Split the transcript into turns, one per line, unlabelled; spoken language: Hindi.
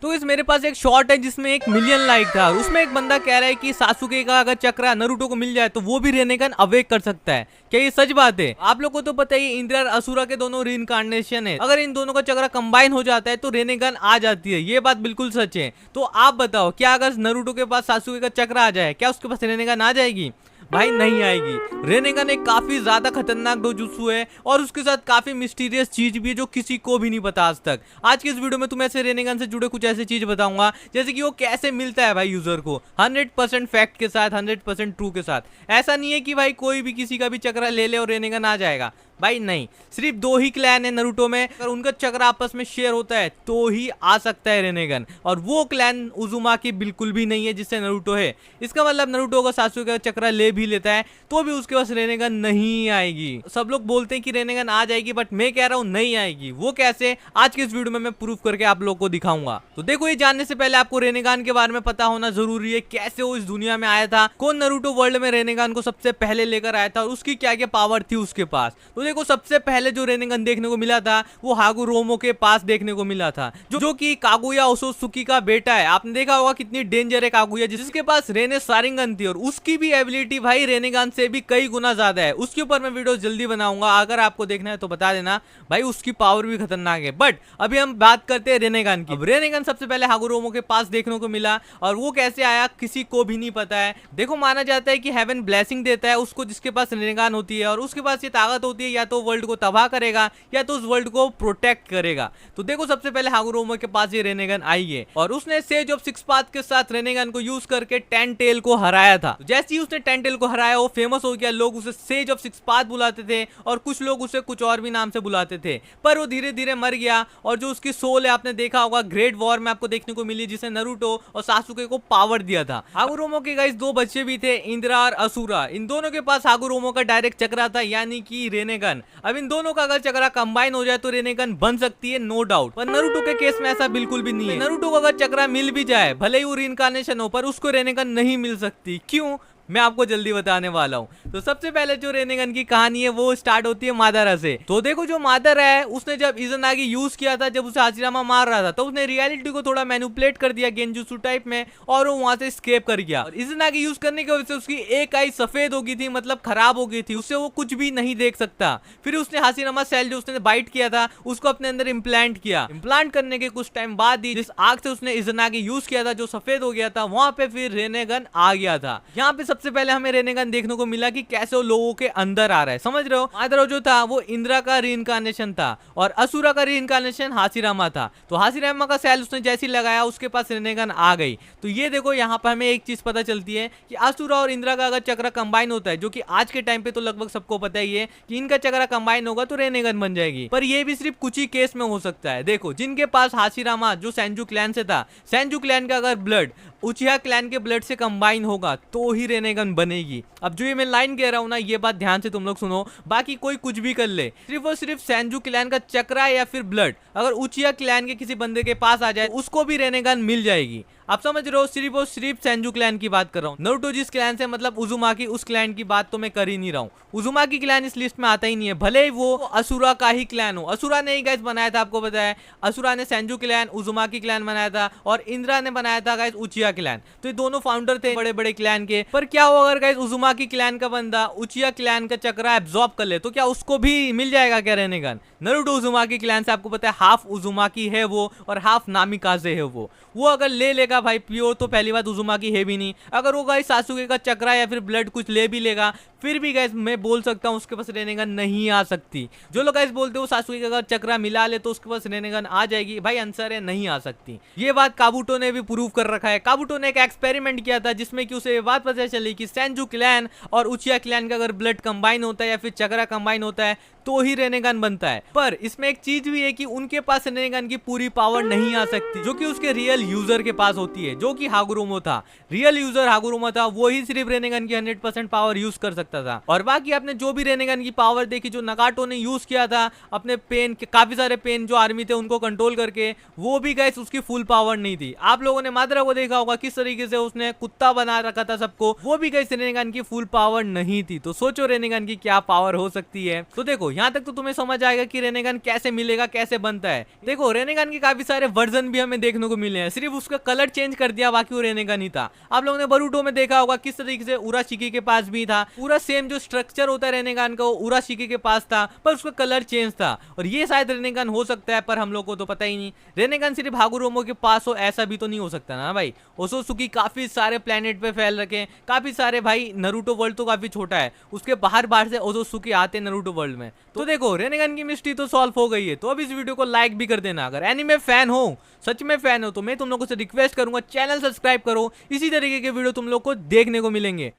तो इस मेरे पास एक शॉट है जिसमें 1 मिलियन लाइक था। उसमें एक बंदा कह रहा है कि सासुके का अगर चक्रा नरूटो को मिल जाए तो वो भी रेनेगन अवेक कर सकता है। क्या ये सच बात है? आप लोग को तो पता ही इंद्रा और असुरा के दोनों रीइंकार्नेशन है। अगर इन दोनों का चक्रा कंबाइन हो जाता है तो रेनेगन आ जाती है। ये बात बिल्कुल सच है। तो आप बताओ, क्या अगर नरूटो के पास सासुके का चक्रा आ जाए, क्या उसके पास रेनेगन आ जाएगी? भाई नहीं आएगी। रेनेगन एक काफी ज्यादा खतरनाक डोजुत्सु है और उसके साथ काफी मिस्टीरियस चीज भी है जो किसी को भी नहीं पता आज तक। आज की इस वीडियो में तुम्हें ऐसे रेनेगन से जुड़े कुछ ऐसी चीज बताऊंगा जैसे कि वो कैसे मिलता है भाई यूजर को 100% फैक्ट के साथ, 100% ट्रू के साथ। ऐसा नहीं है कि भाई कोई भी किसी का भी चक्रा ले ले और रेनेगन आ जाएगा। भाई नहीं, सिर्फ 2 ही क्लैन है नरूटो में। अगर उनका चक्रा आपस में शेयर होता है तो ही आ सकता है रेनेगन, और वो क्लैन उजुमाकी बिल्कुल भी नहीं है जिससे नरूटो है। इसका मतलब नरूटो का सासुके का चक्रा ले भी लेता है तो भी उसके पास रेनेगन नहीं आएगी। सब लोग बोलते हैं कि रेनेगन आ जाएगी, बट मैं कह रहा हूँ नहीं आएगी। वो कैसे, आज के इस वीडियो में मैं प्रूफ करके आप लोग को दिखाऊंगा। तो देखो, ये जानने से पहले आपको रेनेगन के बारे में पता होना जरूरी है। कैसे वो इस दुनिया में आया था, कौन नरूटो वर्ल्ड में रेनेगन को सबसे पहले लेकर आया था और उसकी क्या क्या पावर थी उसके पास। तो देखो, सबसे पहले जो रेनेगन देखने को मिला था वो हागुरोमो के पास देखने को मिला था, जो कि कागुया ओसोत्सुकी का बेटा है। आपने देखा होगा कितनी डेंजर है कागुया, जिसके पास रेने सारिंगन थी और उसकी भी एबिलिटी भाई रेनेगन से भी कई गुना ज्यादा है। उसके ऊपर मैं वीडियो जल्दी बनाऊंगा, अगर आपको देखना है तो बता देना भाई। उसकी पावर भी खतरनाक है। बट अभी हम बात करते हैं रेनेगन की। रेनेगन सबसे पहले हागुरोमो के पास देखने को मिला और वो कैसे आया किसी को भी नहीं पता है। देखो, माना जाता है कि हेवन ब्लेसिंग देता है उसको जिसके पास रेनेगन होती है, और उसके पास ये ताकत होती है या तो वर्ल्ड को तबाह करेगा या तो उस वर्ल्ड को प्रोटेक्ट करेगा। तो देखो, सबसे पहले हागुरोमो के पास ये रेनेगन आई है और उसने सेज ऑफ सिक्स पाथ के साथ रेनेगन को यूज करके टेन टेल को हराया था। तो जैसे ही उसने टेन टेल को हराया वो फेमस हो गया। लोग उसे सेज ऑफ सिक्स पाथ बुलाते थे और कुछ लोग उसे कुछ और भी नाम से बुलाते थे, पर वो धीरे धीरे मर गया। और जो उसकी सोल है, आपने देखा होगा ग्रेट वॉर में आपको देखने को मिली, जिसे नरूटो और सासुके को पावर दिया था। हागुरोमो के गाइस 2 बच्चे भी थे, इंद्रा और असुरा। इन दोनों के पास हागुरोमो का डायरेक्ट चक्रा था, यानी कि रेनेगन। अब इन दोनों का अगर चक्रा कंबाइन हो जाए तो रेनेगन बन सकती है, नो डाउट। पर नरूटो के केस में ऐसा बिल्कुल भी नहीं है। नरूटो को अगर चक्रा मिल भी जाए, भले ही वो रीइंकार्नेशन हो, पर उसको रेनेगन नहीं मिल सकती। क्यों, मैं आपको जल्दी बताने वाला हूँ। तो सबसे पहले जो रेनेगन की कहानी है वो स्टार्ट होती है मादारा से। तो देखो, जो मादारा है उसने जब इज़नागी यूज किया था, जब उसे हाशिरामा मार रहा था, तो उसने रियलिटी को थोड़ा मैनिपुलेट कर दिया गेंजुत्सु टाइप में और वो वहां से एस्केप कर गया। और इज़नागी यूज करने की वजह से उसकी एक आई सफेद हो गई थी, मतलब खराब हो गई थी, उससे वो कुछ भी नहीं देख सकता। फिर उसने हाशिरामा सेल जो उसने बाइट किया था उसको अपने अंदर इम्प्लांट किया। इम्प्लांट करने के कुछ टाइम बाद ही जिस आग से उसने इज़नागी यूज किया था, जो सफेद हो गया था, वहां पे फिर रेनेगन आ गया था। यहाँ पे सबसे पहले हमें रेनेगन देखने को मिला कि कैसे वो लोगों के अंदर आ रहा है। समझ रहे हो, मादारा जो था वो इंद्रा का रीइंकार्नेशन था और असुरा का रीइंकार्नेशन हाशिरामा था। तो हाशिरामा का सेल उसने जैसे लगाया उसके पास रेनेगन आ गई। तो ये देखो, यहाँ पर हमें एक चीज पता चलती है कि असुरा और इंद्रा का अगर चक्रा कंबाइन होता है, जो कि आज के टाइम पे तो लगभग सबको पता ही है कि इनका चक्रा कंबाइन होगा तो रेनेगन बन जाएगी। पर ये भी सिर्फ कुछ ही केस में हो सकता है। देखो, जिनके पास हाशिरामा जो सेंजू क्लैन से था, सेंजू क्लैन का अगर ब्लड उचिहा क्लैन के ब्लड से कंबाइन होगा तो ही रेनेगन बनेगी। अब जो ये मैं लाइन कह रहा हूं ना, ये बात ध्यान से तुम लोग सुनो। बाकी कोई कुछ भी कर ले, सिर्फ और सिर्फ सेंजू क्लैन का चक्रा या फिर ब्लड अगर उचिहा क्लैन के किसी बंदे के पास आ जाए, उसको भी रेनेगन मिल जाएगी। आप समझ रहे हो, सिर्फ और सिर्फ सेंजू क्लैन की बात कर रहा हूँ। नरूटो जिस क्लैन से मतलब उजुमाकी, उस क्लैन की बात तो मैं कर ही नहीं रहा हूँ। उजुमाकी क्लैन इस लिस्ट में आता ही नहीं है, भले ही वो असुरा का ही क्लैन हो। असुरा ने ही गाइस बनाया था, आपको पता है। असुरा ने सेंजू क्लैन, उजुमाकी क्लैन बनाया था और इंद्रा ने बनाया था गाइस उचिहा क्लैन। तो ये दोनों फाउंडर थे बड़े बड़े क्लैन के। पर क्या हो अगर गाइस उजुमाकी क्लैन का बंदा उचिहा क्लैन का चक्रा एब्जॉर्ब कर ले, तो क्या उसको भी मिल जाएगा क्या रेनेगन? नरूटो उजुमाकी क्लैन से, आपको पता है, हाफ उजुमाकी है वो और हाफ नामिकाजे है वो अगर ले लेगा भाई प्योर, तो पहली बात उजुमाकी है भी नहीं। अगर वो गाइस सासुके का चक्रा या फिर ब्लड कुछ ले भी लेगा, फिर भी गाइस मैं बोल सकता हूँ उसके पास रेनेगन नहीं आ सकती। जो लोग गाइस बोलते हो सासुके का चक्रा मिला ले तो उसके पास रेनेगन आ जाएगी, भाई आंसर है नहीं आ सकती। ये बात काबुटो ने भी प्रूव कर रखा है। काबुटो ने एक एक्सपेरिमेंट किया था जिसमें कि उसे ये बात पता चली कि सेंजू क्लैन और उचिहा क्लैन का अगर ब्लड कंबाइन होता है या फिर चक्रा कंबाइन होता है तो ही रेनेगन बनता है। पर इसमें एक चीज भी है कि उनके पास रेनेगन की पूरी पावर नहीं आ सकती, जो कि उसके रियल यूजर के पास होती है, जो कि हागुरोमो था। रियल यूजर हागुरोमो था, वो ही सिर्फ रेनेगन की 100% पावर यूज कर सकता था। और बाकी आपने जो भी रेनेगन की पावर देखी जो नगाटो ने यूज किया था अपने पेन, काफी सारे पेन जो आर्मी थे उनको कंट्रोल करके, वो भी गाइस उसकी फुल पावर नहीं थी। आप लोगों ने माद्रा को देखा होगा किस तरीके से उसने कुत्ता बना रखा था सबको, वो भी गाइस रेनेगन की फुल पावर नहीं थी। तो सोचो रेनेगन की क्या पावर हो सकती है। तो देखो यहाँ तक तो तुम्हें समझ आएगा कि रेनेगन कैसे मिलेगा, कैसे बनता है। देखो रेनेगन के काफी सारे वर्जन भी हमें देखने को मिले हैं, सिर्फ उसका कलर चेंज कर दिया, बाकी वो रेनेगन ही था। आप लोगों ने बरूटो में देखा होगा किस तरीके से उराशिकी के पास भी था, पूरा सेम जो स्ट्रक्चर होता है रेनेगन का वो उराशिकी के पास था, पर उसका कलर चेंज था। और ये शायद रेनेगन हो सकता है, पर हम लोग को तो पता ही नहीं। रेनेगन सिर्फ हागुरोमो के पास हो ऐसा भी तो नहीं हो सकता ना भाई। ओसोसुकी काफी सारे प्लेनेट पे फैल रखे, काफी सारे भाई। नरूटो वर्ल्ड तो काफी छोटा है, उसके बाहर बाहर से ओसोसुकी आते हैं नरूटो वर्ल्ड में। तो देखो रेनेगन की मिस्ट्री तो सॉल्व हो गई है। तो अब इस वीडियो को लाइक भी कर देना। अगर एनीमे फैन हो, सच में फैन हो, तो मैं तुम लोगों से रिक्वेस्ट करूंगा चैनल सब्सक्राइब करो, इसी तरीके के वीडियो तुम लोग को देखने को मिलेंगे।